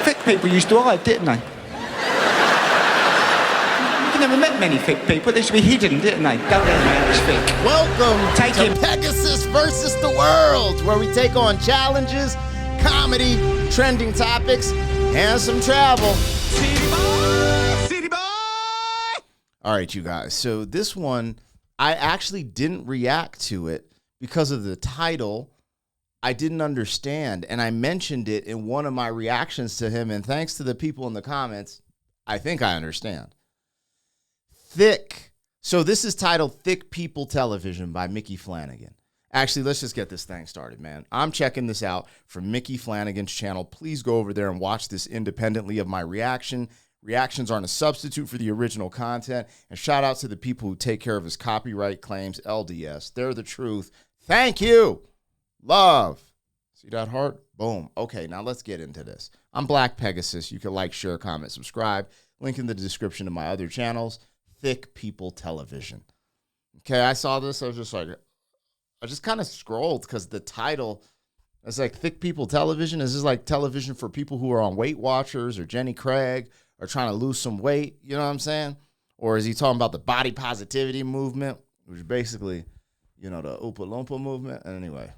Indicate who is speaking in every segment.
Speaker 1: Thick people used to hide, didn't they? You never met many thick people. They used to be hidden, didn't they? Don't let them out as thick.
Speaker 2: Welcome
Speaker 1: Take
Speaker 2: to
Speaker 1: him.
Speaker 2: Pegasus versus the World, where we take on challenges, comedy, trending topics, and some travel.
Speaker 1: City boy! City boy!
Speaker 2: All right, you guys. So this one, I actually didn't react to it because of the title. I didn't understand, and I mentioned it in one of my reactions to him, and thanks to the people in the comments, I think I understand. Thick. So this is titled Thick People Television by Micky Flanagan. Actually, let's just get this thing started, man. I'm checking this out from Micky Flanagan's channel. Please go over there and watch this independently of my reaction. Reactions aren't a substitute for the original content. And shout out to the people who take care of his copyright claims, LDS. They're the truth. Thank you. Love. See that heart? Boom. Okay, now let's get into this. I'm Black Pegasus. You can like, share, comment, subscribe. Link in the description to my other channels. Thick People Television. Okay, I saw this. I was just like, I just kind of scrolled because the title, it's like Thick People Television. Is this like television for people who are on Weight Watchers or Jenny Craig or trying to lose some weight? You know what I'm saying? Or is he talking about the body positivity movement, which is basically, you know, the Oompa Loompa movement? And anyway,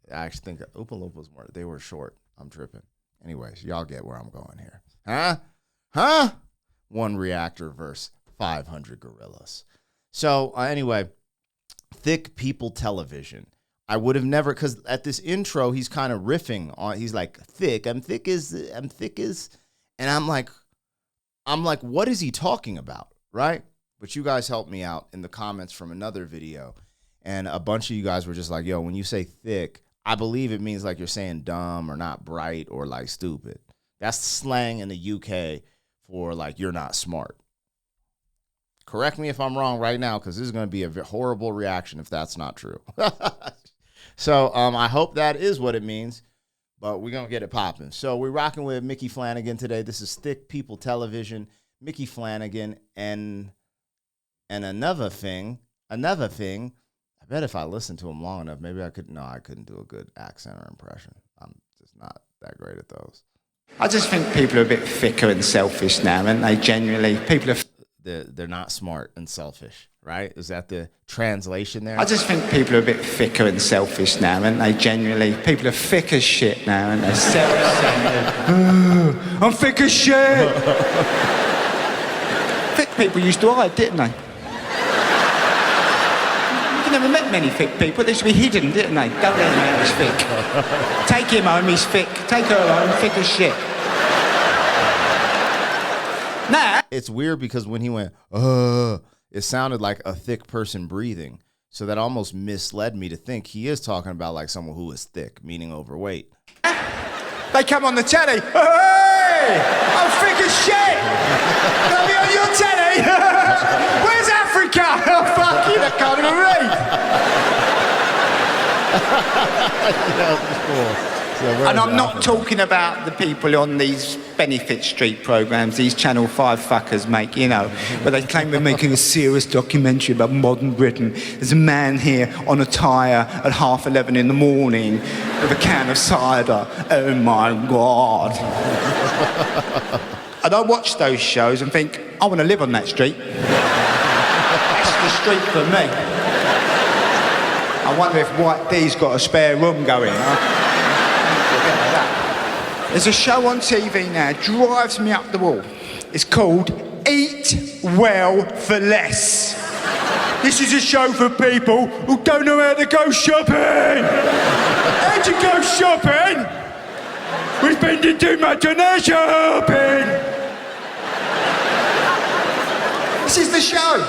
Speaker 2: I actually think that Oompa Loompas they were short. I'm tripping. Anyways, y'all get where I'm going here. Huh? One reactor versus 500 gorillas. So anyway, Thick People Television. I would have never, because at this intro, he's kind of riffing on, he's like, I'm thick as, and I'm like, what is he talking about, right? But you guys helped me out in the comments from another video, and a bunch of you guys were just like, yo, when you say thick, I believe it means like you're saying dumb or not bright or like stupid. That's slang in the UK for like you're not smart. Correct me if I'm wrong right now, because this is going to be a horrible reaction if that's not true. So I hope that is what it means, but we're going to get it popping. So we're rocking with Micky Flanagan today. This is Thick People Television, Micky Flanagan, and another thing, I bet if I listened to him long enough, maybe I could. No, I couldn't do a good accent or impression. I'm just not that great at those.
Speaker 1: I just think people are a bit thicker and selfish now, aren't they? Generally, people are.
Speaker 2: They're not smart and selfish, right? Is that the translation there?
Speaker 1: I just think people are a bit thicker and selfish now, aren't they? Generally, people are thick as shit now, and they're self-centered. I'm thick as shit. Thick people used to hide, didn't they? You never met many thick people. They used to be hidden, didn't they? Don't let them out as thick. Take him home, he's thick. Take her home, thick as shit. Nah.
Speaker 2: It's weird because when he went, it sounded like a thick person breathing. So that almost misled me to think he is talking about like someone who is thick, meaning overweight.
Speaker 1: They come on the telly. Hey! I'm thick as shit! They'll be on your telly! Where's Africa? Oh, fuck you, I can't even read!
Speaker 2: Yeah, cool. So
Speaker 1: and I'm not talking about the people on these benefit street programs these Channel 5 fuckers make, you know, where they claim they're making a serious documentary about modern Britain. There's a man here on a tyre at 11:30 in the morning with a can of cider. Oh my God. And I watch those shows and think, I want to live on that street. That's the street for me. I wonder if White D's got a spare room going, huh? There's a show on TV now, drives me up the wall. It's called Eat Well for Less. This is a show for people who don't know how to go shopping. How to go shopping? We're spending too much on our shopping. This is the show.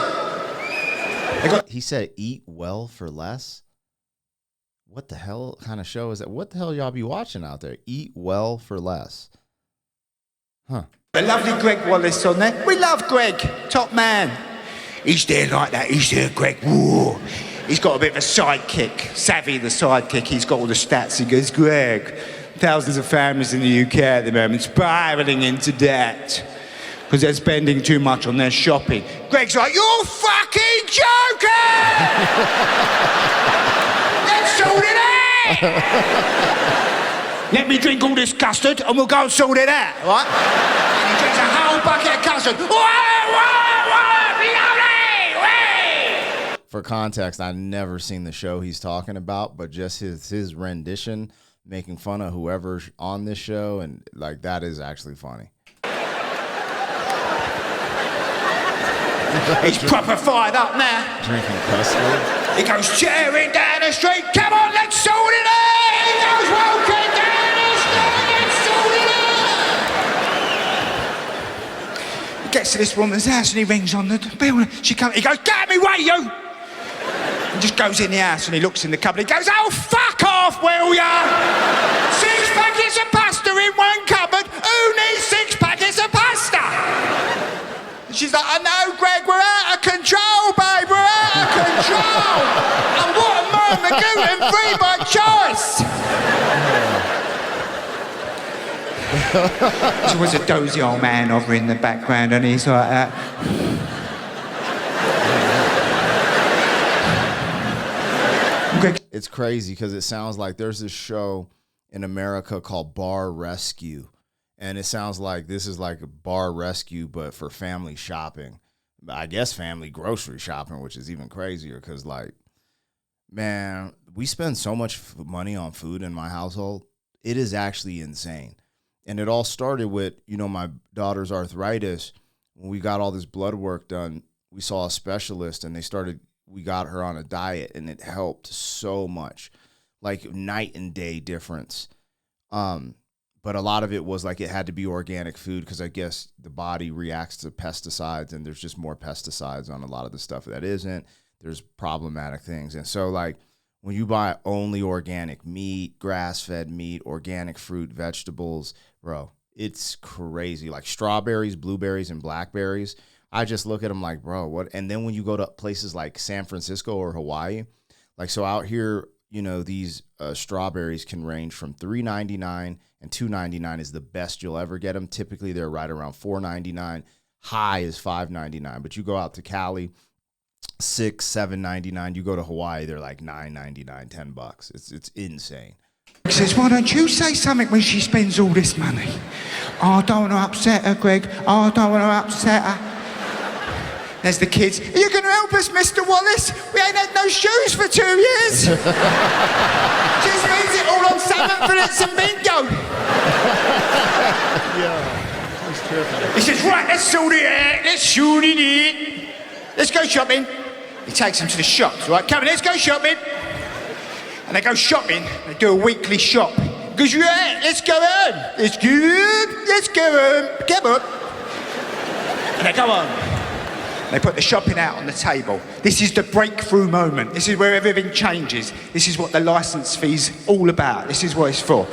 Speaker 2: He said eat well for less? What the hell kind of show is that? What the hell y'all be watching out there? Eat well for less. Huh.
Speaker 1: The lovely Greg Wallace on there. We love Greg, top man. He's there like that. He's there, Greg. Whoa. He's got a bit of a sidekick. Savvy, the sidekick. He's got all the stats. He goes, Greg, thousands of families in the UK at the moment spiraling into debt because they're spending too much on their shopping. Greg's like, you're fucking joking! Let's sort it out! Let me drink all this custard and we'll go and sort it out, right? And he drinks a whole bucket of custard.
Speaker 2: For context, I've never seen the show he's talking about, but just his rendition, making fun of whoever's on this show, and like that is actually funny.
Speaker 1: He's proper fired up now.
Speaker 2: Drinking custard.
Speaker 1: He goes tearing down the street. Come on, let's sort it out. He goes walking down the street. Let's sort it out. He gets to this woman's house and he rings on the bell. She comes. He goes, "Get me way, you!" He just goes in the house and he looks in the cupboard. He goes, "Oh, fuck off, will ya? 6 packets of pasta in one cupboard. Who needs 6 packets of pasta?" She's like, "I know, Greg, we're out of control, babe, we're out of control. And what a moment, gluten-free by choice." There was a dozy old man over in the background and he's like that.
Speaker 2: It's crazy because it sounds like there's this show in America called Bar Rescue. And it sounds like this is like a bar rescue, but for family shopping. I guess family grocery shopping, which is even crazier because, like, man, we spend so much money on food in my household. It is actually insane. And it all started with, my daughter's arthritis. When we got all this blood work done, we saw a specialist and we got her on a diet and it helped so much, like night and day difference. But a lot of it was like it had to be organic food because I guess the body reacts to pesticides and there's just more pesticides on a lot of the stuff that isn't. There's problematic things. And so like when you buy only organic meat, grass-fed meat, organic fruit, vegetables, bro, it's crazy. Like strawberries, blueberries, and blackberries, I just look at them like, bro, what? And then when you go to places like San Francisco or Hawaii, like so out here, these strawberries can range from $3.99 and $2.99 is the best you'll ever get them. Typically, they're right around $4.99. High is $5.99. But you go out to Cali, $6, $7.99. You go to Hawaii, they're like $9.99, $10. It's insane.
Speaker 1: He says, "Why don't you say something when she spends all this money?" "Oh, I don't want to upset her, Greg. Oh, I don't want to upset her." There's the kids. "Are you going to help us, Mr. Wallace? We ain't had no shoes for 2 years." Just leaves it all on 7th and it's a bingo.
Speaker 2: Yeah, that's tripping.
Speaker 1: He says, "Right, let's sort it out. Let's sort it in. Let's go shopping." He takes them to the shops, right? "Come on, let's go shopping." And they go shopping. They do a weekly shop. He goes, "Right, let's go home. It's good. Let's go home. Come on." And they go home. They put the shopping out on the table. This is the breakthrough moment. This is where everything changes. This is what the license fee's all about. This is what it's for.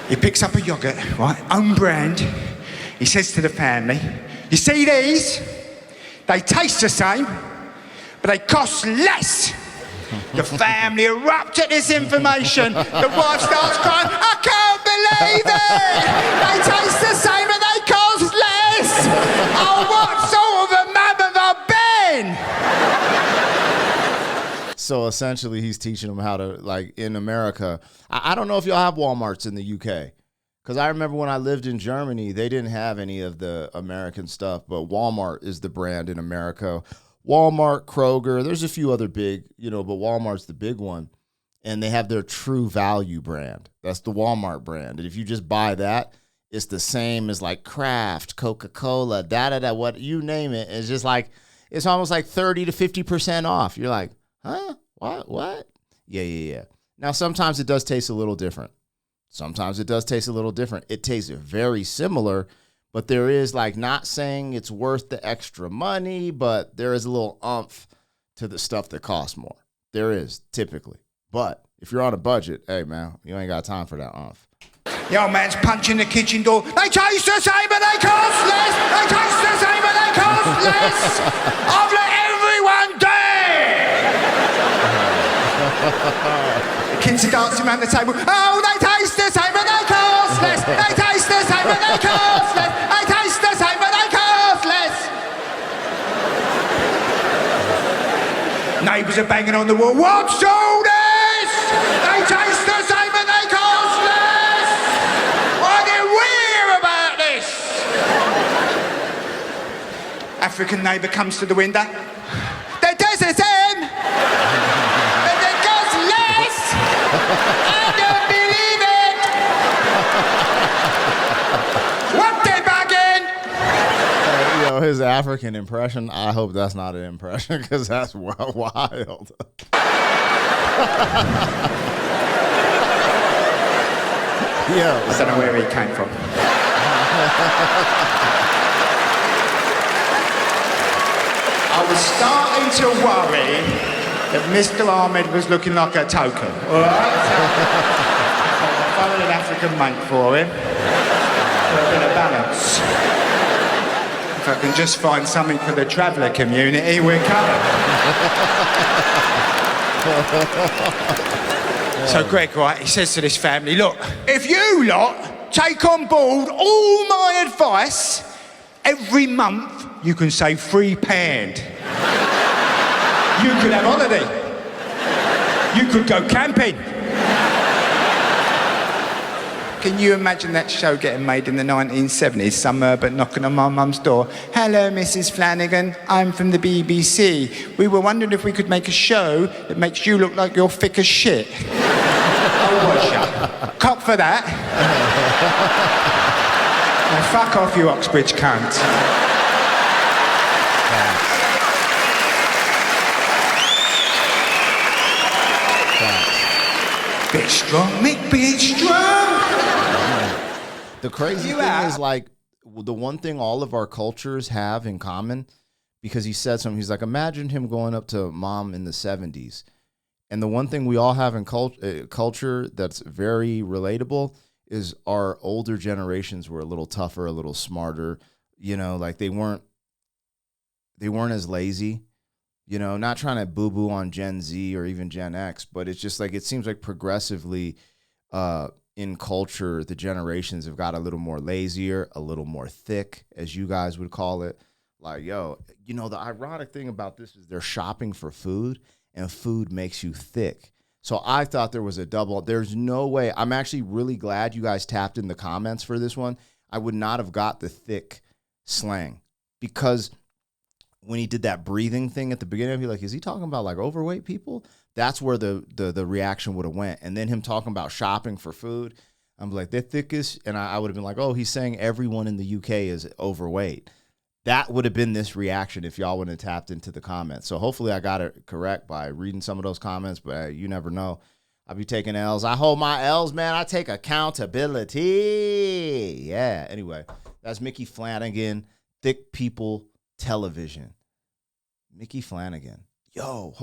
Speaker 1: He picks up a yogurt, right, own brand. He says to the family, "You see these? They taste the same, but they cost less." The family erupt at this information. The wife starts crying, "I can't believe it! They taste the same and they cost less! Oh, what sort of a mum have I been?"
Speaker 2: So essentially he's teaching them how to, like in America, I don't know if y'all have Walmarts in the UK. Because I remember when I lived in Germany, they didn't have any of the American stuff, but Walmart is the brand in America. Walmart, Kroger, there's a few other big, but Walmart's the big one. And they have their True Value brand. That's the Walmart brand. And if you just buy that, it's the same as like Kraft, Coca-Cola, what you name it. It's just like, it's almost like 30 to 50% off. You're like, huh? What? Yeah. Now, sometimes it does taste a little different. It tastes very similar, but there is like not saying it's worth the extra money, but there is a little oomph to the stuff that costs more. There is, typically. But if you're on a budget, hey, man, you ain't got time for that oomph.
Speaker 1: The old man's punching the kitchen door. "They taste the same, but they cost less. They taste the same, but they cost less. I've let everyone down." The kids are dancing around the table. "Oh, they taste the same, but they cost less. They taste the same, but they cost less. They taste the same, but they cost less." Neighbours are banging on the wall. "What's all this? They taste the same, but they cost less." African neighbour comes to the window. There does it, Sam! But there goes less! I don't believe it! What they bugging?
Speaker 2: His African impression, I hope that's not an impression, because that's wild. Yeah,
Speaker 1: I don't know where he came from. I was starting to worry that Mr. Ahmed was looking like a token. All right? So I followed an African mate for him. For a bit of balance. If I can just find something for the traveller community, we're coming. So Greg, right, he says to this family, look, if you lot take on board all my advice, every month you can save £3. You could have holiday. You could go camping. Can you imagine that show getting made in the 1970s? Some urban knocking on my mum's door. Hello, Mrs. Flanagan. I'm from the BBC. We were wondering if we could make a show that makes you look like you're thick as shit. Oh, was ya? Cop for that. Now, fuck off, you Oxbridge cunt. Bit strong, Mick, bit strong.
Speaker 2: The crazy thing is, like, the one thing all of our cultures have in common, because he said something, he's like, imagine him going up to mom in the 70s. And the one thing we all have in culture that's very relatable is our older generations were a little tougher, a little smarter. You know, like they weren't as lazy. You know, not trying to boo-boo on Gen Z or even Gen X, but it's just like it seems like progressively in culture, the generations have got a little more lazier, a little more thick, as you guys would call it. Like, yo, you know, the ironic thing about this is they're shopping for food, and food makes you thick. So I thought there was a double. There's no way. I'm actually really glad you guys tapped in the comments for this one. I would not have got the thick slang, because when he did that breathing thing at the beginning, he like, is he talking about like overweight people? That's where the reaction would have went. And then him talking about shopping for food, I'm like, they're thickest. And I would have been like, oh, he's saying everyone in the UK is overweight. That would have been this reaction if y'all wouldn't have tapped into the comments. So hopefully I got it correct by reading some of those comments, but you never know. I'll be taking L's. I hold my L's, man. I take accountability. Yeah. Anyway, that's Micky Flanagan, Thick People Television. Micky Flanagan. Yo,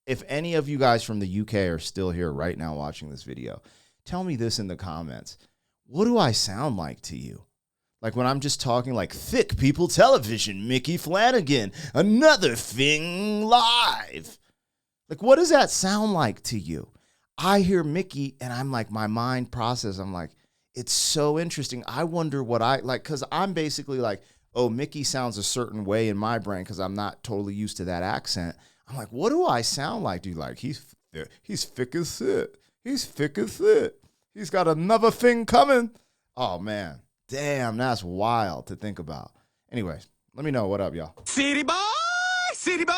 Speaker 2: if any of you guys from the UK are still here right now watching this video, tell me this in the comments. What do I sound like to you? Like when I'm just talking like Thick People Television, Micky Flanagan, another thing live. Like, what does that sound like to you? I hear Mickey and I'm like, my mind process, I'm like, it's so interesting. I wonder what I like, because I'm basically like, oh, Mickey sounds a certain way in my brain because I'm not totally used to that accent. I'm like, what do I sound like? Dude, like, he's thick as shit. He's thick as shit. He's got another thing coming. Oh, man. Damn, that's wild to think about. Anyways, let me know. What up, y'all?
Speaker 3: City boy, city boy.